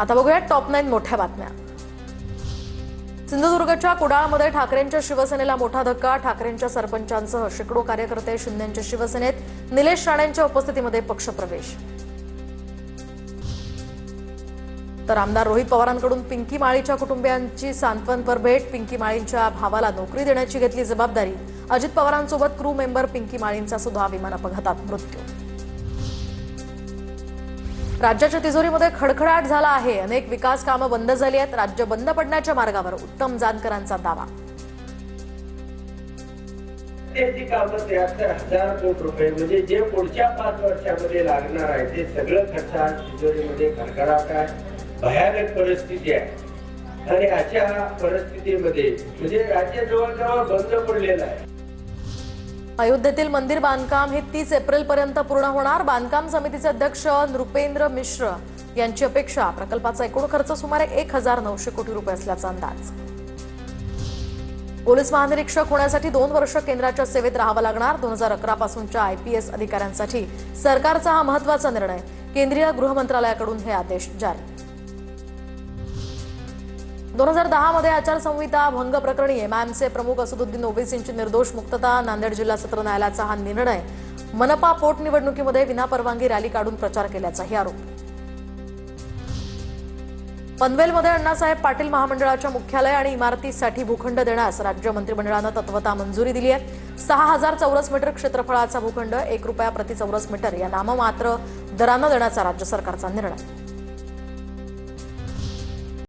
आता बघूया टॉप 9 मोठ्या बातम्या। सिंधुदुर्गच्या कुडाळमध्ये ठाकरेंच्या शिवसेनेला मोठा धक्का। ठाकरेंच्या सरपंचांसह शेकडो कार्यकर्ते शिंदेंच्या शिवसेनेत। निलेश राणेंच्या उपस्थितीमध्ये पक्षप्रवेश। तर आमदार रोहित पवारांकडून पिंकी माळीच्या कुटुंबियांची सांत्वनपर भेट। पिंकी माळींच्या भावाला नोकरी देण्याची घेतली जबाबदारी। अजित पवारांसोबत क्रू मेंबर पिंकी माळींचा सुद्धा विमान अपघातात मृत्यू। राज्याच्या तिजोरीमध्ये खडखडाट झाला आहे। अनेक विकास कामं बंद झाली आहेत। राज्य बंद पडण्याच्या मार्गावर, उत्तम जानकरांचा दावा। त्याची कामं 73,000 कोटी रुपये म्हणजे जे पुढच्या 5 वर्षांमध्ये लागणार आहे ते सगळं खर्चात तिजोरीमध्ये खडखडाट आहे। भयानक परिस्थिती आहे आणि अशा परिस्थितीमध्ये म्हणजे राज्य जवळजवळ बंद पडलेलं आहे। अयोध्येतील मंदिर बांधकाम हे 30 एप्रिलपर्यंत पूर्ण होणार। बांधकाम समितीचे अध्यक्ष नृपेंद्र मिश्र यांची अपेक्षा। प्रकल्पाचा एकूण खर्च सुमारे 1900 कोटी रुपये असल्याचा अंदाज। पोलीस महानिरीक्षक होण्यासाठी 2 वर्ष केंद्राच्या सेवेत राहावं लागणार। 2011 पासूनच्या IPS अधिकाऱ्यांसाठी सरकारचा हा महत्त्वाचा निर्णय। केंद्रीय गृह मंत्रालयाकडून हे आदेश जारी। 2010 मध्ये आचारसंहिता भंग प्रकरणी MIMचे प्रमुख असदुद्दीन ओवैसींची निर्दोष मुक्तता। नांदेड जिल्हा सत्र न्यायालयाचा हा निर्णय। मनपा पोटनिवडणुकीमध्ये विनापरवानगी रॅली काढून प्रचार केल्याचाही आरोप। पनवेलमध्ये अण्णासाहेब पाटील महामंडळाच्या मुख्यालय आणि इमारतीसाठी भूखंड देण्यास राज्य मंत्रिमंडळानं तत्वता मंजुरी दिली आहे। 6000 चौरस मीटर क्षेत्रफळाचा भूखंड ₹1 प्रति चौरस मीटर या नाममात्र दरानं देण्याचा राज्य सरकारचा निर्णय।